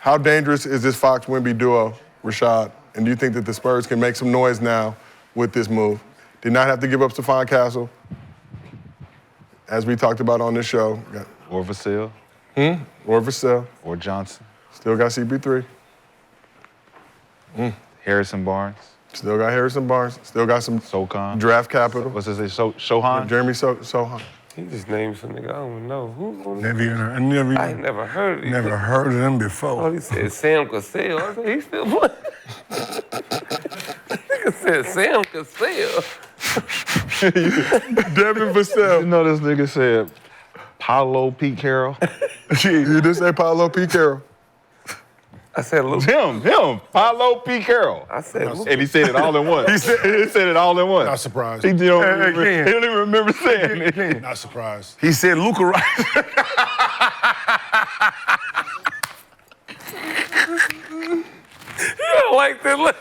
How dangerous is this Fox-Wemby duo, Rashad? And do you think that the Spurs can make some noise now with this move? Did not have to give up Stephon Castle, as we talked about on this show. Or Vassell. Or Vassell. Or Johnson. Still got CP3. Harrison Barnes. Still got Harrison Barnes. Still got some Socon. draft capital. What's his name? Shohan? Jeremy Sohan. He just named some nigga, I don't even know. Who? I ain't never heard of him. Never heard of him before. Oh, he said Sam Cassell. I said, he still playing. Nigga said Sam Cassell. Devin Vassell. You know this nigga said Paolo P. Carroll? You did say Paolo P. Carroll. I said Luke. Him, Paolo P. Carroll. I said Luke. And he said it all in one. he said it all in one. Not surprised. He don't even remember saying it. Not surprised. He said Luka right. You don't like that look.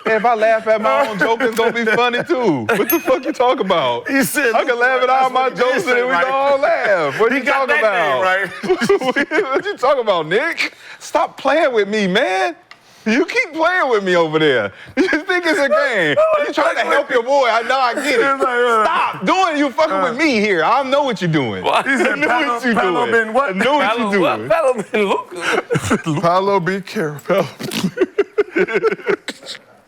If I laugh at my own joke, it's gonna be funny too. What the fuck you talking about? He said I can laugh at all my jokes and we can all laugh. What you talking about? Right. What you talking about, Nick? Stop playing with me, man. You keep playing with me over there. You think it's a game. You trying to help your boy. I know I get it. Stop doing you fucking with me here. I know what you're doing. What? He said I know what you're doing. been what? I know what you're doing. Paolo been Luka. Paolo B. Carroll.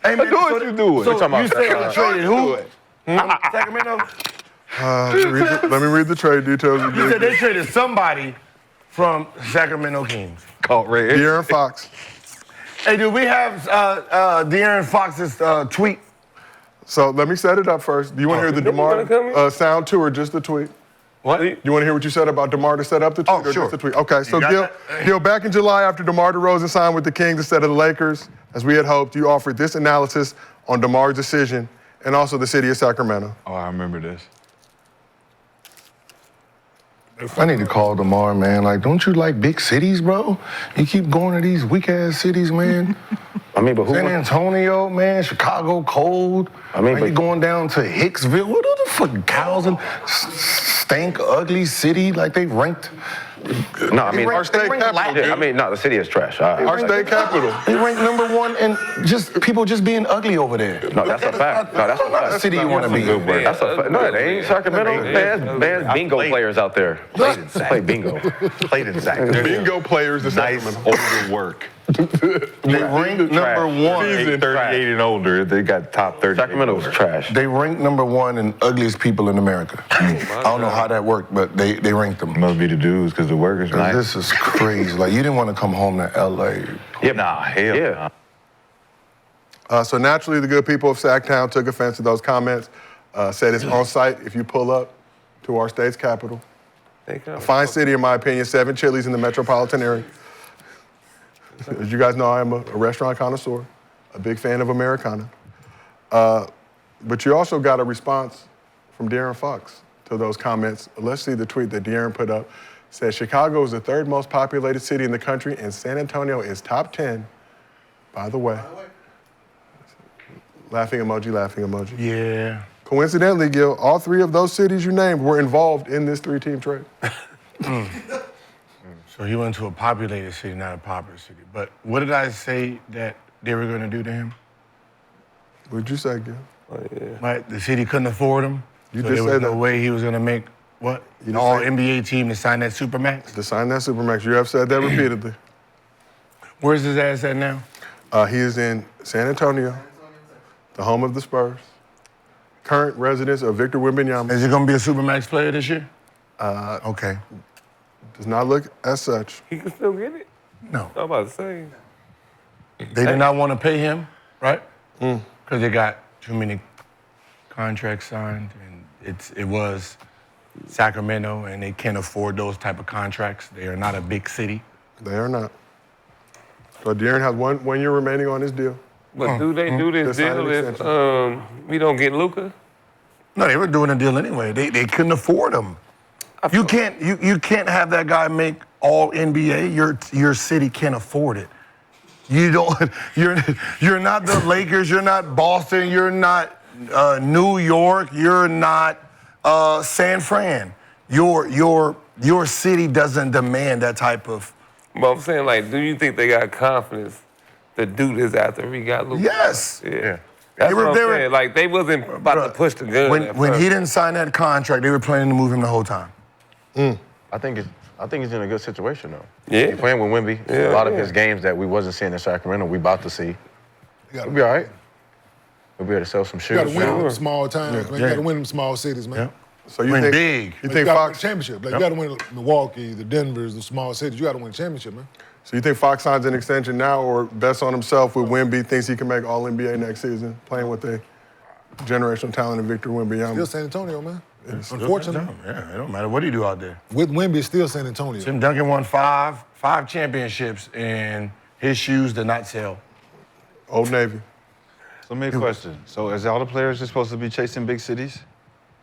Hey, man, I know what you're doing. So you said they traded who? Sacramento? Let me read the trade details You again. said they traded somebody from Sacramento Kings. Caught red. De'Aaron Fox. Hey, do we have De'Aaron Fox's tweet? So let me set it up first. Do you want to hear the wanna come DeMar sound too, or just the tweet? What? You want to hear what you said about DeMar to set up the tweet, or sure. just the tweet? Okay, so got Gil, back in July after DeMar DeRozan signed with the Kings instead of the Lakers, as we had hoped, you offered this analysis on DeMar's decision and also the city of Sacramento. Oh, I remember this. I need to call DeMar, man. Like, don't you like big cities, bro? You keep going to these weak-ass cities, man. I mean, but who? San Antonio, man. Chicago, cold. I mean, Are but you going down to Hicksville? What are the fucking cows and stank, ugly city? Like, they ranked. No, I mean, Our state capital. yeah, I mean, no, the city is trash. Our state capital. They ranked #1 and just people just being ugly over there. No, that's a fact. No, that's a What fact. city you want to be? That's a fact. No, it ain't. Sacramento, man, bingo players out there. Play bingo. Played in Zach. Bingo players, the Nice Sacramento. older work. They ranked #1. Season 38 and older, they got top 30. Sacramento was trash. They ranked #1 in ugliest people in America. I don't know how that worked, but they ranked them. Must be the dudes, because the workers nice. This is crazy. Like, you didn't want to come home to LA. Yeah, nah, hell. Yeah. So naturally, the good people of Sacktown took offense to those comments, said it's on site if you pull up to our state's capital. A fine city, in my opinion, 7 Chili's in the metropolitan area. As you guys know, I am a restaurant connoisseur, a big fan of Americana. But you also got a response from De'Aaron Fox to those comments. Let's see the tweet that De'Aaron put up. It says, Chicago is the 3rd most populated city in the country, and San Antonio is top 10, by the way. Laughing emoji, laughing emoji. Yeah. Coincidentally, Gil, all 3 of those cities you named were involved in this 3-team trade. So he went to a populated city, not a popular city. But what did I say that they were going to do to him? What'd you say, Gil? Right, the city couldn't afford him. You so just there was said no that. way he was going to make what? You An just all said- NBA team to sign that Supermax? To sign that Supermax. You have said that repeatedly. Where's his ass at now? He is in San Antonio, the home of the Spurs. Current residence of Victor Wembanyama. Is he going to be a Supermax player this year? Okay. Does not look as such. He can still get it? No. I'm about to say. They did not want to pay him, right? Because they got too many contracts signed, and it was Sacramento, and they can't afford those type of contracts. They are not a big city. They are not. So De'Aaron has one year remaining on his deal. But do they do this They signed deal an if extension. we don't get Luka? No, they were doing a deal anyway. They couldn't afford him. You can't have that guy make all NBA. Your city can't afford it. You don't. You're not the Lakers. You're not Boston. You're not New York. You're not San Fran. Your city doesn't demand that type of But I'm saying, like, do you think they got confidence to do this after we got Luka? Yes. Yeah. That's what I'm saying. Like, they wasn't about to push the gun. When he didn't sign that contract, they were planning to move him the whole time. I think he's in a good situation though. Yeah. He's playing with Wemby. Yeah, a lot of his games that we wasn't seeing in Sacramento, we about to see. We'll be all right. We'll be able to sell some shoes. You got to win them small towns, man. You got to win them small cities, man. Yeah. So you Win think big. You You think got to win Fox? a championship. Like, you got to win Milwaukee, the Denvers, the small cities. You got to win a championship, man. So you think Fox signs an extension now, or bets on himself with Wemby? Thinks he can make All NBA next season, playing with a generational talent in Victor Wembanyama. Still San Antonio, man. Unfortunately, Yeah, it don't matter what he do out there. with Wemby, it's still San Antonio. Tim Duncan won five championships, and his shoes did not sell. Old Navy. So let me ask a question. So is all the players just supposed to be chasing big cities?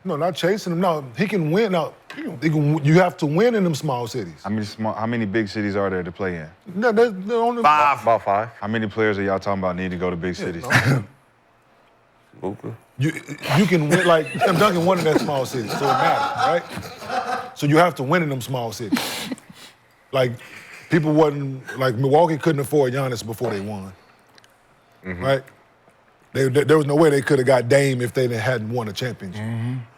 No, not chasing him. No, he can win. No, you have to win in them small cities. How many big cities are there to play in? No, they're only About 5. How many players are y'all talking about need to go to big cities? Luka. You can win, like Tim Duncan won in that small city, so it matters, right? So you have to win in them small cities. Like, people wasn't, like Milwaukee couldn't afford Giannis before they won, right? There was no way they could have got Dame if they hadn't won a championship,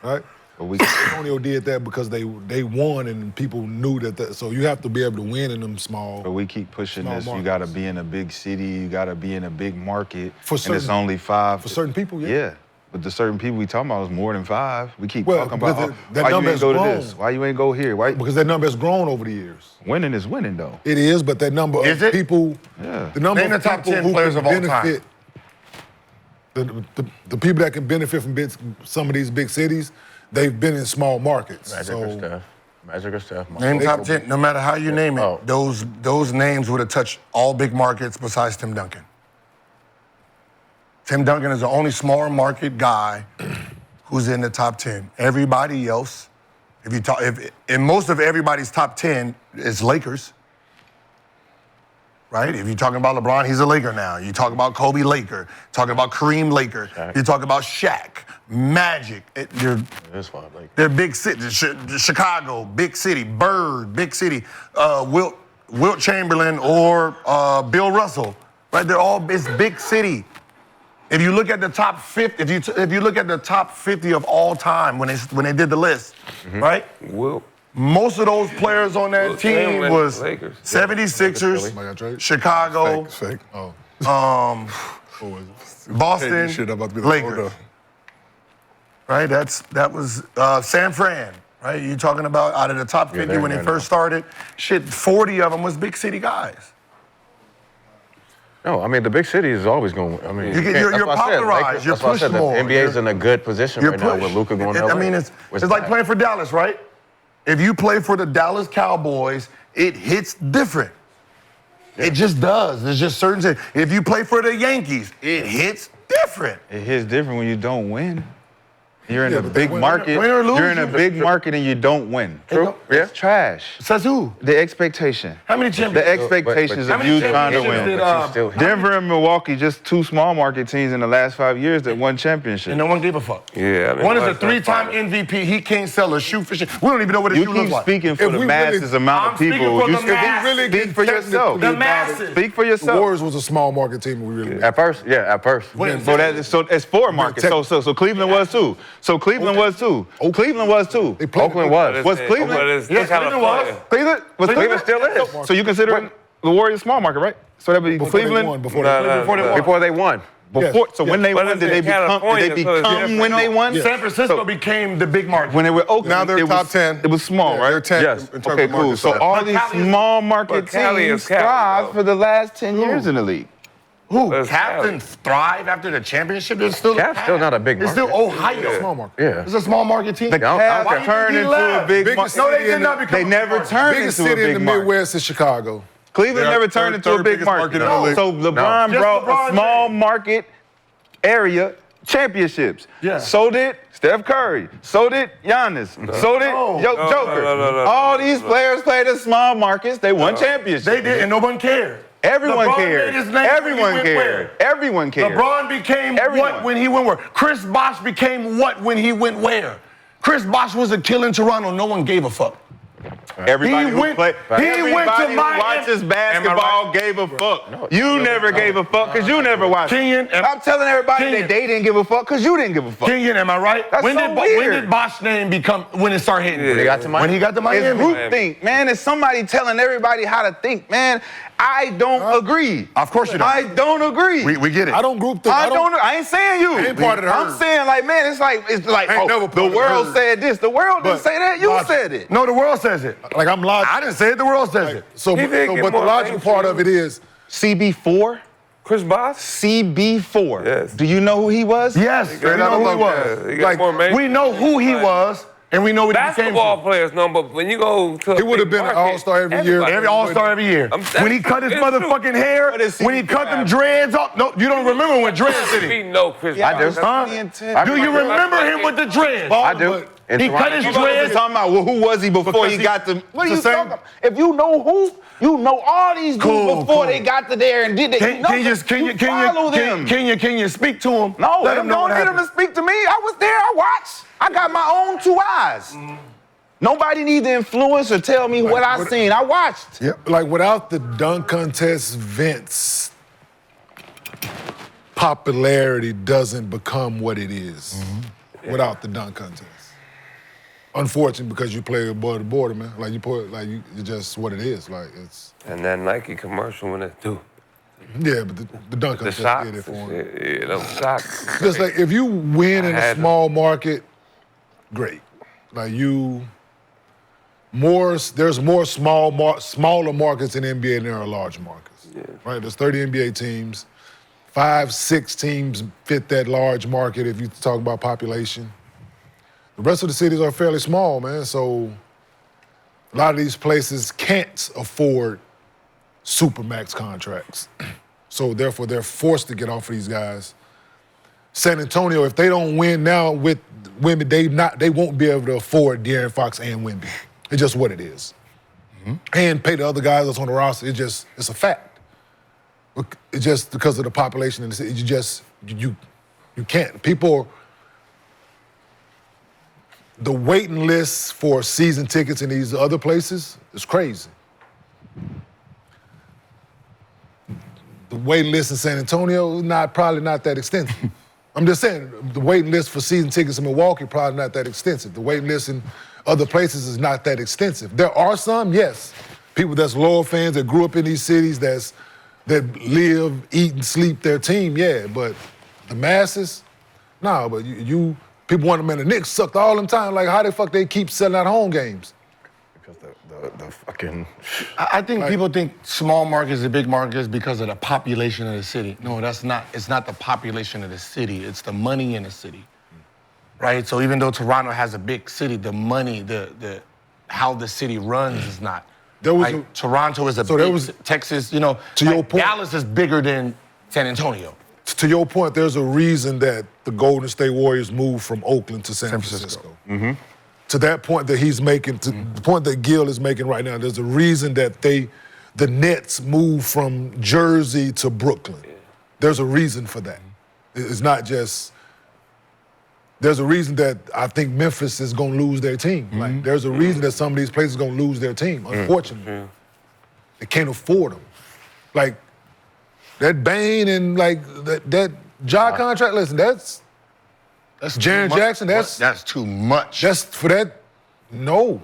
right? But Antonio did that because they won and people knew that. So you have to be able to win in them small. we keep pushing Small this. You markets. got to be in a big city. You got to be in a big market. For and it's certain- only 5. For certain people, yeah. Yeah. But the certain people we talking about is more than 5. We keep Well, talking about because that why you number ain't has go to grown. this? Why you ain't go here? Why Because that number has grown over the years. winning is winning though? It is, but that number Is of it? people, Yeah. the number Name of the top people 10 who players can of all time. benefit, the people that can benefit from some of these big cities, they've been in small markets. Magic or Steph. Name top 10, no matter how you name it, Oh. those names would have touched all big markets besides Tim Duncan. Tim Duncan is the only small market guy who's in the top 10. Everybody else, in most of everybody's top 10 is Lakers. Right? If you're talking about LeBron, he's a Laker now. You talk about Kobe, Laker. Talking about Kareem, Laker. Shaq. You talk about Shaq, Magic. It's fine. Like, They're big cities. Chicago, big city. Bird, big city. Wilt Chamberlain or Bill Russell. Right? It's big city. If you look at the top 50, if you look at the top 50 of all time when they did the list, right? Will. Most of those players on that Wilt team Chamberlain, was Lakers. 76ers, Somebody got traded? Chicago, It's fake. Oh. Boston, Hey, shit, I'm about to be the Lakers. older. Right? That was San Fran. Right? You're talking about out of the top 50 they're when they there first started, 40 of them was big city guys. no, I mean the big city is always going. I mean, You're that's what I said. popularized, Lakers- you're that's why I said pushed more. The NBA's in a good position right now with Luka going to LA. I mean, it's like playing for Dallas, right? If you play for the Dallas Cowboys, it hits different. It just does. There's just certain things. If you play for the Yankees, it hits different. It hits different when you don't win. You're in a but they big win. market. Win or lose, You're in a you- big market and you don't win. True. It's trash. Says who? The expectation. How many The championships? expectations How of many you trying to championships win. did, But you still- Denver and Milwaukee, just 2 small market teams in the last 5 years that won championships. And no one gave a fuck. Yeah. I mean, One is a last time 3-time finals. MVP. He can't sell a shoe for shit. We don't even know what his You shoe keep looks like. speaking for If the we masses really- amount I'm of speaking people. for You the speak, masses. speak for yourself. The masses. Speak for The yourself. Warriors was a small market team. We really At first, yeah, at first. So it's 4 markets. So Cleveland was too. So Cleveland was too. Cleveland was too. They played Oakland was. Was Cleveland? Yes, Cleveland was. Cleveland still is. So you consider the Warriors small market, right? So that would be Before they Cleveland. won, before Nah, they nah, won. nah. Before they won. Before, so when they But won, it's did they in become California, so it's when different. they won? San Francisco became the big market. When they were Oakland, Now they're it top was, 10. It was small, Yeah, right? they're 10 Yes. in terms Okay, of cool. market So size. all But these Cali is- small market but Cali teams is Cali, thrive though. for the last 10 years in the league. Who? That's Captains thrive after the championship? It's still Cap's still not a big It's still market. Ohio. Small market. Yeah. It's a small market team. The don't- Cavs Why you turned think he into left? a big Biggest market. No, they city did in not the- become They a never market. turned Biggest into a city in big the market. Midwest is Chicago. Cleveland They're never turned into a third big biggest market. market in the league. So LeBron Just brought LeBron a small James. market area championships. Yeah. So did Steph Curry. So did Giannis. So did Joker. no. All these players played in small markets. They won championships. They did, and no one cared. Everyone LeBron cared. made his name when he Everyone went cared. where? Everyone cared. LeBron became Everyone. what when he went where? Chris Bosh became what when he went where? Chris Bosh was a killer in Toronto. No one gave a fuck. Everybody He who went- play, he went to everybody who Miami. watches basketball gave a fuck. You never gave a fuck because you never watched. Kenyon, I'm telling everybody Kenyon. that they didn't give a fuck because you didn't give a fuck. Kenyon, am I right? That's when so did weird. when did Bosch's name become when it started hitting? When he got to When he got to It's Miami. groupthink, man. It's somebody telling everybody how to think, man. I don't agree. Of course you don't. I don't agree. We get it. I don't group think. I don't. I ain't saying you. I ain't part of the I'm herd. saying like, man, it's like I ain't oh, never the part of the world herd. said this. The world didn't But say that. You logic. said it. No, the world says it. Like I'm logical. I didn't say it. The world says it. So, He did get but the more logical mainstream. part of it is CB4. Chris Bosh? CB4. Yes. Do you know who he was? Yes, we know who he was. He got Like, more mainstream. We know who he was, and we know what he became. Basketball players know, but when you go to He would have been an all-star every year. Every All-Star every year. I'm- When he cut his it's true. motherfucking hair, But it's when he cut them dreads off. No, you don't remember when dreads did We it. know Chris Yeah, Bosh. I do. Huh? The intent. Do you remember him with the dreads? I do. He cut his You know what dreads. I'm talking about? Well, who was he before Because he he- got to? What are it's you the same- talking about? If you know who, you know all these dudes Cool, before cool. they got to there and did that. Can follow them. you speak to him? No, Let you him know don't what need him to happened. speak to me. I was there. I watched. I got my own 2 eyes. Nobody need to influence or tell me what I seen. I watched. Yeah, like without the dunk contest, Vince popularity doesn't become what it is without the dunk contest. Unfortunately, because you play above the border, man. Like you put, like you, it's just what it is. Like it's And that Nike commercial when it do. yeah, but the dunk The contest shots. did it for him. Yeah, those shots. Just like if you win in I a had small market, great. Like there's more smaller markets in the NBA than there are large markets. Yeah. Right? There's 30 NBA teams. 5, 6 teams fit that large market if you talk about population. The rest of the cities are fairly small, man. So a lot of these places can't afford supermax contracts. So therefore, they're forced to get off of these guys. San Antonio, if they don't win now with Wemby, they won't be able to afford De'Aaron Fox and Wemby. It's just what it is. And pay the other guys that's on the roster. It's a fact. It's just because of the population in the city. You can't. The waiting list for season tickets in these other places is crazy. The waiting list in San Antonio is probably not that extensive. I'm just saying, the waiting list for season tickets in Milwaukee probably not that extensive. The waiting list in other places is not that extensive. There are some, yes. People that's loyal fans that grew up in these cities that live, eat, and sleep their team, yeah. But the masses, no. But you people want them in the Knicks sucked all them time. Like how the fuck they keep selling out home games? Because the fucking. I think people think small markets and big markets because of the population of the city. No, that's not. It's not the population of the city. It's the money in the city, right? So even though Toronto has a big city, the money, the how the city runs is not. Toronto is Texas. You know, to your point, Dallas is bigger than San Antonio. To your point, there's a reason that the Golden State Warriors moved from Oakland to San Francisco. Mm-hmm. To that point that he's making, to the point that Gil is making right now, there's a reason that the Nets moved from Jersey to Brooklyn. There's a reason for that. It's not just. There's a reason that I think Memphis is going to lose their team. Like, there's a reason that some of these places are going to lose their team. Unfortunately, they can't afford them. Like that Bane and like that Ja contract. Listen, that's Jaren Jackson. That's too much. That's for that. No,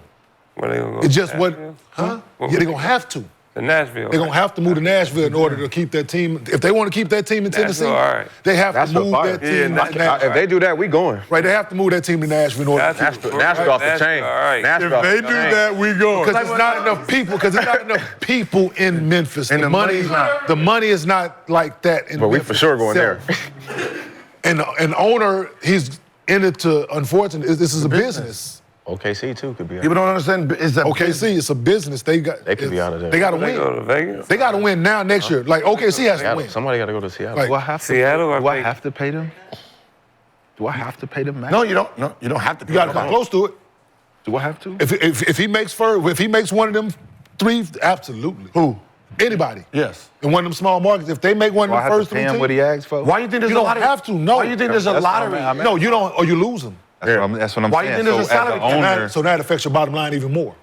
Where they gonna go? it's just what. Nashville? Huh? What- Yeah, they're gonna have to. To Nashville. They're gonna have to move to Nashville in order to keep that team. If they want to keep that team in Tennessee, Nashville, all right. they have to move fire. that team Yeah, to Nashville. If they do that, we going. Right, they have to move that team to Nashville in order. Nashville. Nashville off the chain. All right. Nashville off the chain. we go. Because there's not enough people. Because there's not enough people in Memphis. And the money's not. The money is not like that in But we Memphis for sure going there. itself. And an owner, he's in it to. Unfortunately, this is a business. OKC too could be. People don't understand. Is that OKC, it's a business. They could be out of there. They got to They go win. to Vegas. They got to win now next year. Like OKC has to win. Somebody got to go to Seattle. Like, do I have to? Seattle or Do I Vegas? have to pay them? Do I have to pay them? Max? No, you don't. No, you don't have to. You got to come close to it. Do I have to? If he makes one of them 3, absolutely. Who? Anybody. Yes. In one of them small markets, if they make one Do I of the have first to 3 pay him teams, what he asked for? Why you think there's you a don't lot of? have to. No. Why you think there's a That's lottery? what I mean. No, you don't, or you lose them. That's what I'm Why you saying. think there's a So as salary an cap? owner, So that affects your bottom line even more.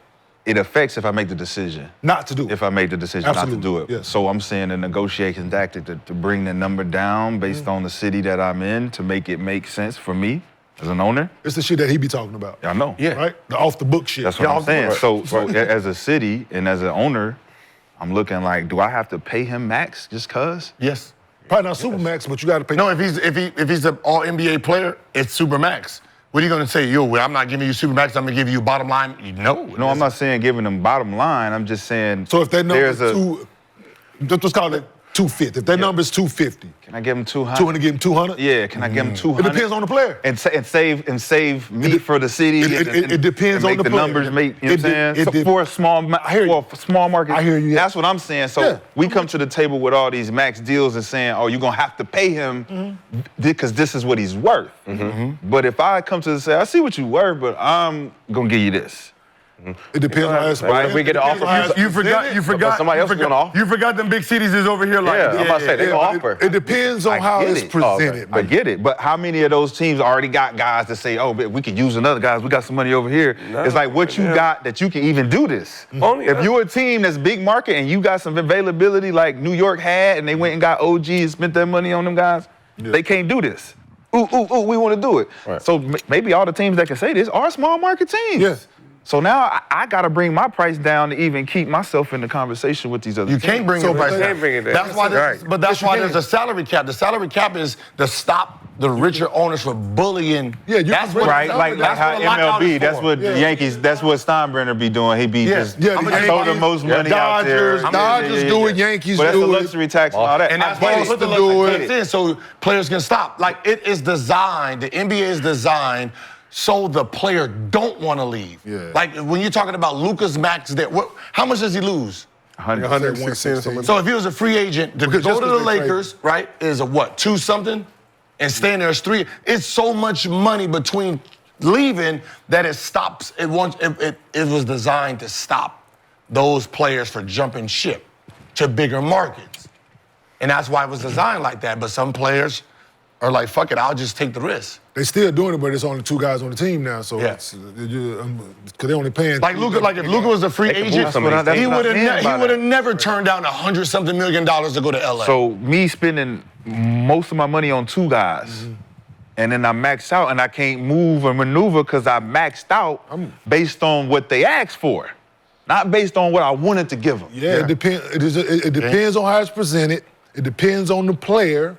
it affects if I make the decision. Not to do it. If I make the decision Absolutely, not to do it. yes. So I'm saying a negotiation tactic to bring the number down based on the city that I'm in to make it make sense for me as an owner. It's the shit that he be talking about. I know. Yeah. Right? The off the book shit. That's what I'm saying. So as a city and as an owner, I'm looking like, do I have to pay him max just cause? Yes. Probably not Supermax, but you got to pay. No, if he's an all NBA player, it's Supermax. What are you gonna say? Yo, I'm not giving you Supermax, I'm gonna give you bottom line. No, I'm not saying giving them bottom line. I'm just saying. So if that number is there's let's call it 250. If that number is 250, Can I give him 200? 200 give him 200? Yeah, can I give him 200? It depends on the player. And save me for the city. It depends and on make the the player. numbers make. You know what I'm It saying? For a small market. I hear you. That's what I'm saying. So Yeah. we come to the table with all these max deals and saying, oh, you're gonna have to pay him because this is what he's worth. But if I come to say, I see what you're worth, but I'm gonna give you this. It depends on us. Right, if we get an offer, You forgot. somebody else is gonna offer. You forgot them big cities is over here like. Yeah, I'm about to say they gonna offer. It depends on how it's presented. I get it, but how many of those teams already got guys that say, oh, but we could use another guys, we got some money over here. It's like what you got that you can even do this. If you're a team that's big market and you got some availability like New York had and they went and got OG and spent their money on them guys, they can't do this. Ooh, we want to do it. Right. So maybe all the teams that can say this are small market teams. Yes. So now I got to bring my price down to even keep myself in the conversation with these other You teams. can't bring your price down. can't bring it down. That's why That's why there's a salary cap. The salary cap is to stop the richer owners from bullying. Yeah, you that's can bring what Right, like that's how what a lockout MLB, is that's for. what the Yankees, that's what Steinbrenner be doing. He be just Yeah, I'm the gonna throw the Yankees, most money out there. Dodgers do it, Yankees But that's do a it. luxury tax and all that. And that's I why get they it. put the do luxury it. tax in so players can stop. Like it is designed, the NBA is designed so the player don't want to leave. Yeah. Like when you're talking about Lucas Max, how much does he lose? 116 or something. So if he was a free agent to Because go just to the because they Lakers, right, is a what, 2 something? And staying there is 3. It's so much money between leaving that it stops. It was designed to stop those players from jumping ship to bigger markets. And that's why it was designed like that. But some players are like, fuck it, I'll just take the risk. They still doing it, but it's only 2 guys on the team now, so Yeah. it's because they only paying. Like Luka, like if Luka was a free agent, some of these things. he would That's what I mean by have that. never turned down $100-something million to go to LA. So me spending most of my money on 2 guys, and then I max out and I can't move or maneuver because I maxed out based on what they asked for, not based on what I wanted to give them. Yeah, it depends. It depends on how it's presented. It depends on the player.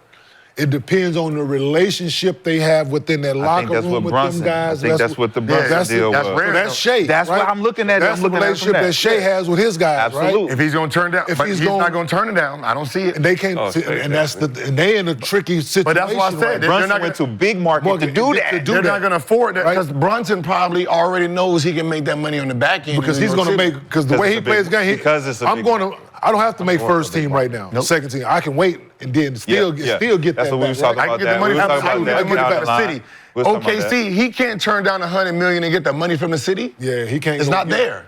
It depends on the relationship they have within that I think locker that's room what with Brunson. them guys. I think that's what the Brunson deal that's was. rare. So that's Shea. That's right? what I'm looking at. That's I'm the looking at it from relationship that. that Shea has with his guys, Absolutely. If he's gonna turn down, If but he's he's gonna- not gonna turn it down. I don't see it. And they can't. Oh, Shea, and that's and they in a tricky situation. But that's why I said right they're Brunson not went gonna- to big market to do that. to do They're that. not gonna afford that Right. because Brunson probably already knows he can make that money on the back end. Because in he's New York going to City. make, because the way he it's a plays big- the game, because it's a I'm big going to, I don't have to make first team right now, second team. I can wait and then still get That's that what we back, was talking right? I about. can get the money We was from talking about the that. city. I can get Down it the back to line. the city. We was talking about OKC, he can't turn down $100 million and get that money from the city. Yeah, he can't. It's go not get there.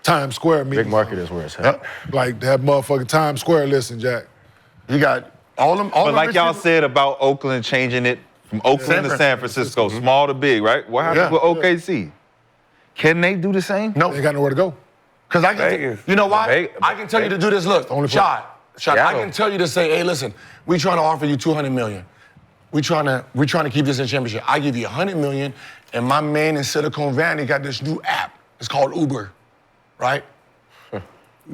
Times Square means Big market is where it's at. like that motherfucking Times Square. Listen, Jack. You got all them. But like y'all said about Oakland changing it from Oakland to San Francisco, small to big, right? What happens with OKC? Can they do the same? No, They ain't got nowhere to go. because I can. Vegas. You know why? Vegas. I can tell you to do this. Look, Only shot. I Seattle. can tell you to say, hey, listen, we trying to offer you $200 million. We trying to keep this in championship. I give you $100 million, and my man in Silicon Valley got this new app. It's called Uber, right?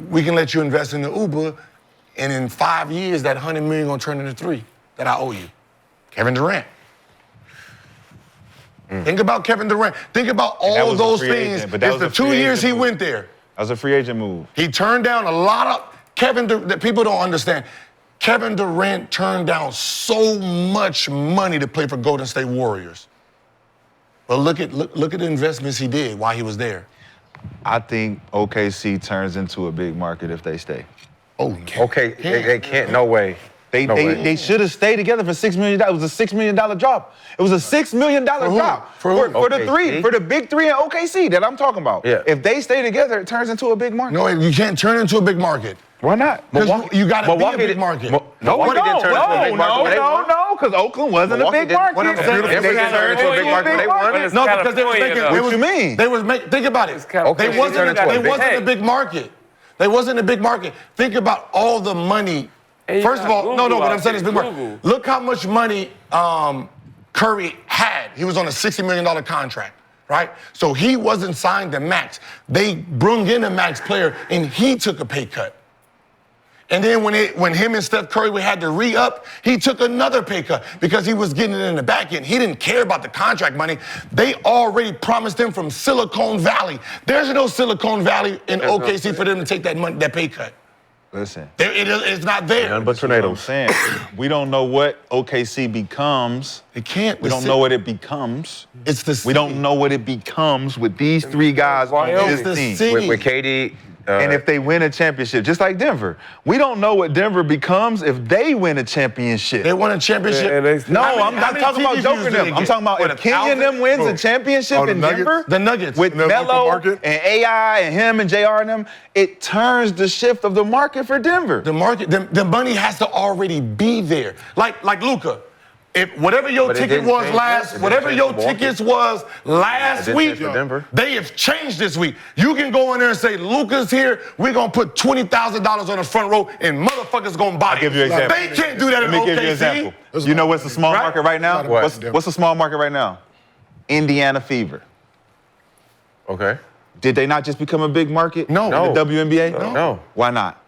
We can let you invest in the Uber, and in 5 years, that $100 million gonna turn into 3 that I owe you. Kevin Durant. Think about Kevin Durant. Think about that all was a things free things. agent, but that It's was the a 2 free years he agent move. went there. That was a free agent move. He turned down a lot of that people don't understand. Kevin Durant turned down so much money to play for Golden State Warriors. But look at the investments he did while he was there. I think OKC turns into a big market if they stay. Oh, Okay, they can't. No way. They should have stayed together for $6 million. It was a $6 million drop. It was a $6 million drop For who? for the OKC? for the big 3 in OKC that I'm talking about. Yeah. If they stay together, it turns into a big market. No, you can't turn into a big market. Why not? Because you got to be a big market. No, because Oakland wasn't a big market. What I'm saying, Denver didn't turn into a big market. They won. No, because they was making. What you mean? They was making. Think about it. They wasn't a big market. They wasn't a big market. Think about all the money. First of all, no. What I'm saying is big market. Look how much money Curry had. He was on a $60 million contract. Right? So he wasn't signed to max. They brung in a max player, and he took a pay cut. And then when him and Steph Curry had to re-up, he took another pay cut because he was getting it in the back end. He didn't care about the contract money. They already promised him from Silicon Valley. There's no Silicon Valley in OKC for them to take that pay cut. Listen. It's not there. None but tornadoes. Saying, we don't know what OKC becomes. It can't. We don't know what it becomes. It's the city. We don't know what it becomes with these three guys on It's this the team. city. With KD. And if they win a championship, just like Denver, we don't know what Denver becomes if they win a championship. They won a championship. No, I'm not talking about joking them. I'm talking about if Kenyon them wins a championship in Denver, the Nuggets with Melo and AI and him and JR and them, it turns the shift of the market for Denver. The market, the money has to already be there. Like Luka. If whatever your ticket was last week, they have changed this week. You can go in there and say, Luka's here, we're going to put $20,000 on the front row, and motherfuckers going to buy it. I'll give you an example. They can't do that in OKC. Let me give you an example. You know what's the small market right now? What's the small market right now? Indiana Fever. Okay. Did they not just become a big market? No. In the WNBA? No. Why not?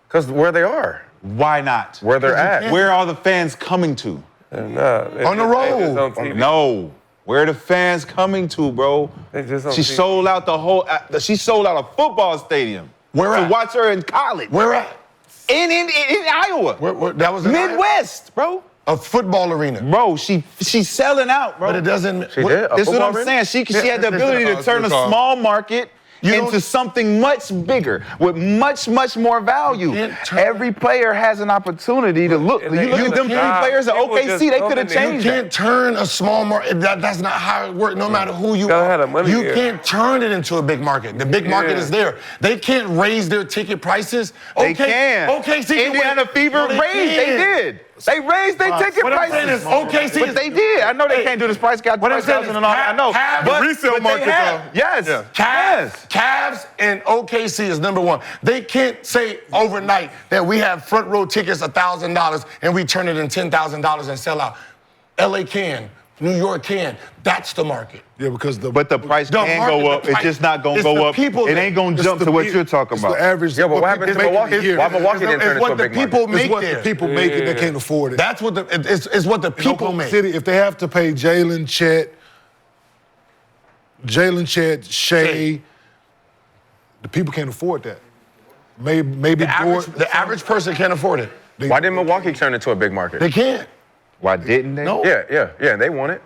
Because where they are. Why not? Where they're at. Where are the fans coming to? On the road. No. Where are the fans coming to, bro? She sold out the whole. She sold out a football stadium. Where to at? watch her in college. Where at? In Iowa. Where, that was in Midwest, bro. A football arena. Bro, she's selling out, bro. But it doesn't. She did? This is what I'm saying. She had the ability to turn a small market into something much bigger with much, much more value. Every player has an opportunity to look. You look at them three players at OKC, they could have changed You can't turn a small market. That's not how it works, no matter who you are. You can't turn it into a big market. The big market is there. They can't raise their ticket prices. They can. OKC Indiana Fever raised. They did. They raised their ticket prices. OKC but they did. I know they can't do this price cap. What I'm saying is, and all that. I know. But resale market, though. Yes. Cavs and OKC is number one. They can't say overnight that we have front row tickets $1,000 and we turn it in $10,000 and sell out. LA can. New York can. That's the market. Yeah, because the price can go up. It's just not going to go up. It ain't going to jump to what you're talking about. The average. Yeah, but what happened to Milwaukee? Why Milwaukee didn't turn into a big market? It's what the people make it. They can't afford it. That's what it's what the people make. City, if they have to pay Jalen, Chet, Shea, the people can't afford that. Maybe the average person can't afford it. Why didn't Milwaukee turn into a big market? They can't. Why didn't they? No. Yeah, they won it.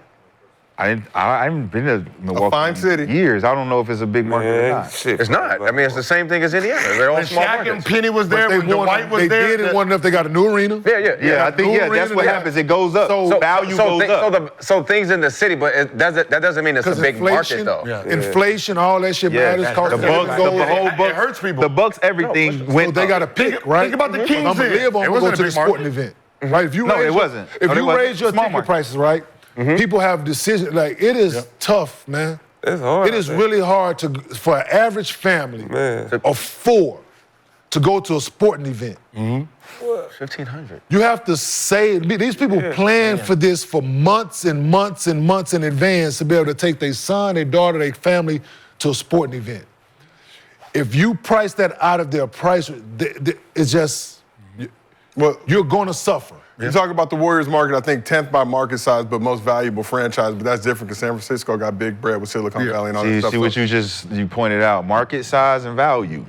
I haven't been to Milwaukee fine city. in years. I don't know if it's a big market or not. It's not. I mean, it's the same thing as Indiana. They're all When small Shaq markets. and Penny was there, when Dwight was they there. did it one enough. They got a new arena. Yeah. I think that's what happens. It goes up. So value goes up. So things in the city, but that doesn't mean it's a big market though. Inflation, all that shit matters. The Bucks, the whole Bucks, it hurts people. The Bucks, everything went. So they got to pick, right? Think about the Kings. I'm gonna live on. It Go wasn't to a the big sporting market. event, right? If you No, it wasn't. If No, it you wasn't. raise your Small ticket market. prices, right? People have decisions. Like it is tough, man. It's hard. It is really hard for an average family of 4 to go to a sporting event. 1,500. You have to say, these people plan for this for months and months and months in advance to be able to take their son, their daughter, their family to a sporting event. If you price that out of their price, it's just, well, you're going to suffer. You talk about the Warriors market, I think 10th by market size, but most valuable franchise. But that's different because San Francisco got big bread with Silicon Valley and all that stuff. See what you pointed out: market size and value.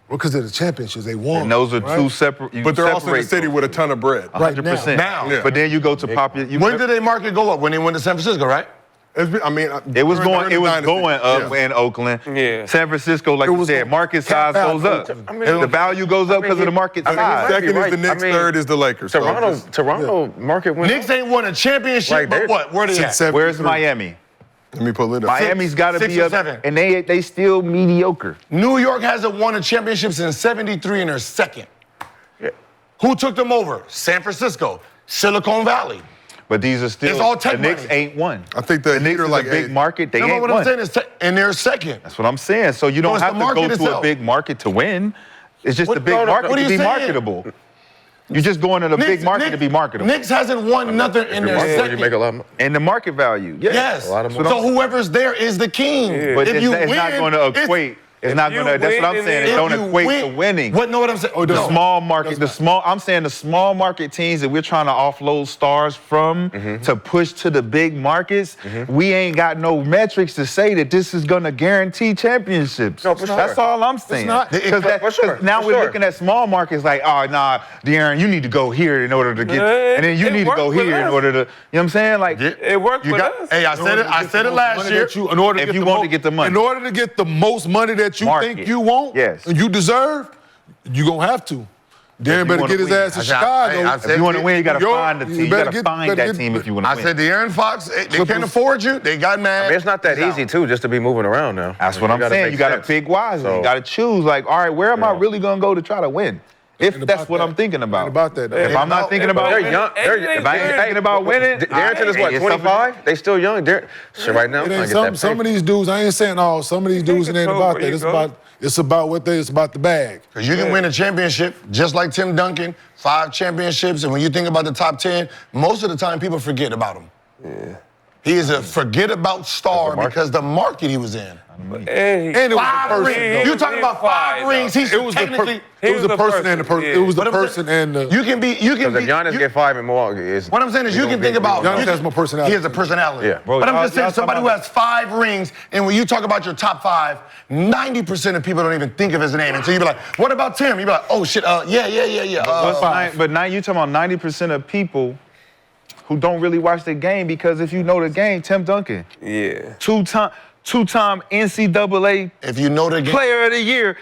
Well, because they're the championships, they won. And those are two separate. But they're also in a city with a ton of bread. 100%. Now. But then you go to popular. When did their market go up? When they went to San Francisco, right? It was going up in Oakland. Yeah. San Francisco, like you said, market size goes up. The value goes up because of the market size. Second is the Knicks, third is the Lakers. Toronto market went Knicks ain't won a championship, but what? Where they at? Where's Miami? Let me pull it up. Miami's got to 6 be or up, 7. and they still mediocre. New York hasn't won a championship since '73 and they're second. Yeah. Who took them over? San Francisco, Silicon Valley. But these are still It's all tech the Knicks money. ain't won. I think the Knicks Heat are is like a big 8. market. They No, ain't what won. I'm saying is, and they're second. That's what I'm saying. So you don't it's have the to go market to itself. a big market to win. It's just What- a big no, no, market what are to you be saying? marketable. You're just going to the big market to be marketable. Knicks hasn't won nothing in their You second. make a lot of money. And the market value. Yeah. Yes. A lot of money. So whoever's there is the king. But if it's, you it's win, not going to equate. It's not you going to. That's what I'm win, saying. It then don't if you equate win- to winning. What? No, what I'm saying. Oh, The no. small market, I'm saying the small market teams that we're trying to offload stars from to push to the big markets, we ain't got no metrics to say that this is gonna guarantee championships. No, for sure. That's all I'm saying. not. For sure, Now for we're sure. looking at small markets like, oh, nah, De'Aaron, you need to go here in order to get, and then you It need to go worked with here in us. order to, you know what I'm saying? Like, It worked You with got, us. hey, I said it. I said it last year. In order to If get you the want to get the money. In order to get the most money that you Market. think you want, Yes. and you deserve, you gonna have to. Darren better wanna get his win. ass to I said- Chicago. I if you want to win, you got to Yo, find the you team. You better got to get- find better that get- team if you want to I win. said De'Aaron Fox, they can't afford you. They got mad. I mean, it's not that easy, too, just to be moving around now. That's what I'm saying. make You got to sense. pick wisely. So- You got to choose. Like, all right, where am I really gonna go to try to win? If And that's about what that. I'm thinking about. And about that, though. If I'm not thinking about They're winning, young. if I ain't thinking about winning, Darrington is what, it's something- 25? They still young. So right now, I'm It trying ain't to get that some of paper. these dudes. I ain't saying all. Some of these dudes, it ain't control about where that. you It's go. about it's about the bag. Because you can win a championship just like Tim Duncan, 5 championships, and when you think about the top 10, most of the time people forget about him. Yeah. He is a forget about star because the market he was in. Hey, And it was the 5 person. rings. You talking about 5 rings? He's It was the technically. it was the person and the person. It was the But I'm person and the. You can be. Because if Giannis get 5 in Milwaukee, it's... What I'm saying is, you can think about. Giannis you has can- more personality. He has a personality. Yeah. Bro, But I'm y'all- just saying, y'all somebody who talking has 5 rings, and when you talk about your top 5, 90% of people don't even think of his name until you be like, "What about Tim?" You be like, "Oh shit, yeah." But now you talking about 90% of people who don't really watch the game because if you know the game, Tim Duncan, yeah. two-time NCAA If you know the game, Player of the Year,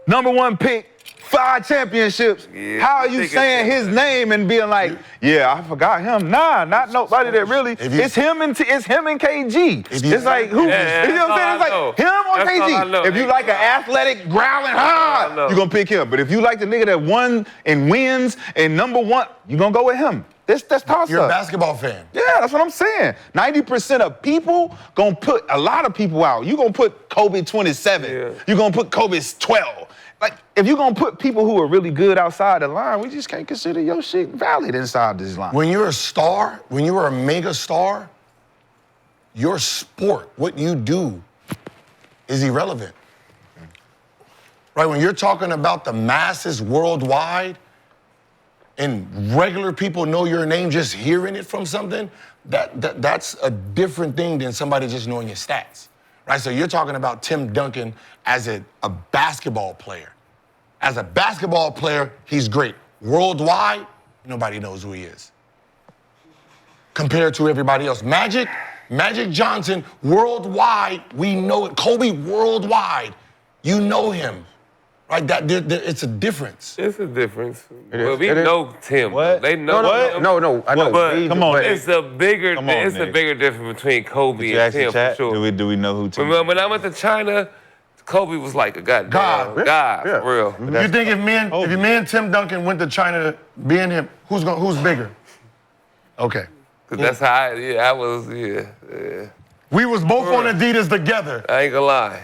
#1 pick, 5 championships. Yeah, How are you think saying it's- his name and being like, yeah, I forgot him? Nah, not nobody that really. If you- It's him and KG. If you- It's like who? Yeah, you know what I'm that's saying? all It's like him or That's all I KG. know. If you like an athletic, growling all I hard, know. you're gonna pick him. But if you like the nigga that won and wins and #1, you're gonna go with him. That's toss you're a up. basketball fan. Yeah, that's what I'm saying. 90% of people gonna put a lot of people out. You gonna put Kobe 27. Yeah. You gonna put Kobe's 12. Like, if you gonna put people who are really good outside the line, we just can't consider your shit valid inside this line. When you're a star, when you are a mega star, your sport, what you do, is irrelevant. Right? When you're talking about the masses worldwide and regular people know your name just hearing it from something, that's a different thing than somebody just knowing your stats. Right? So you're talking about Tim Duncan as a basketball player. As a basketball player, he's great. Worldwide, nobody knows who he is. Compared to everybody else. Magic Johnson, worldwide, we know it. Kobe, worldwide, you know him. Right? It's a difference. It's a difference. is. But we It is. know Tim. What? They know him. No, I know. But Come on, it's a bigger Come on, it's a Nick. bigger difference between Kobe You and ask the Tim chat, for sure. do we know who Tim? Remember when I went to China, Kobe was like a goddamn God. God, Yeah. for real. You think if me and Tim Duncan went to China, being him, who's bigger? Okay. 'Cause that's how I was, yeah. We was both on Adidas together. I ain't gonna lie.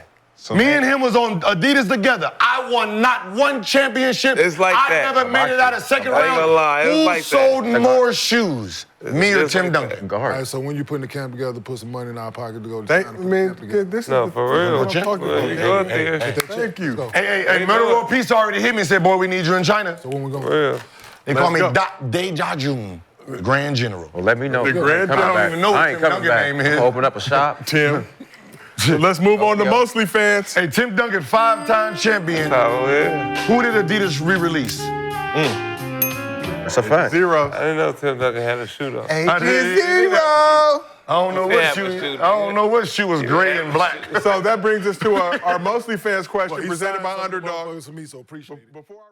Me and him was on Adidas together. I won not one championship. It's like I that. never made it out of second I ain't round. gonna lie, it's Who like that. sold more shoes? Me or It's Tim like Duncan? Go All hard. right, so when you putting the camp together, put some money in our pocket to go to Thank, China. I put the mean, camp together. this is No, the, for real. what I'm talking Well, about. you go out there. Thank you. Hey, Murder know World Peace already hit me and said, boy, we need you in China. So when we going? For real. They call me go. Dejajun, Grand General. Well, let me know. The grand- I ain't I don't coming even back. know what I ain't Tim coming Duncan back. name is. Open up a shop. Tim. So let's move on to mostly fans. Hey, Tim Duncan, 5-time champion. Oh, yeah. Who did Adidas re-release? That's a fact. 0. I didn't know Tim Duncan had a shoot off. I did- 0. I don't know what Yeah, shoe. but shoot, I don't know what shoe was gray and black. So that brings us to our mostly fans question He presented signed by something Underdog. for me, so appreciate it. Before I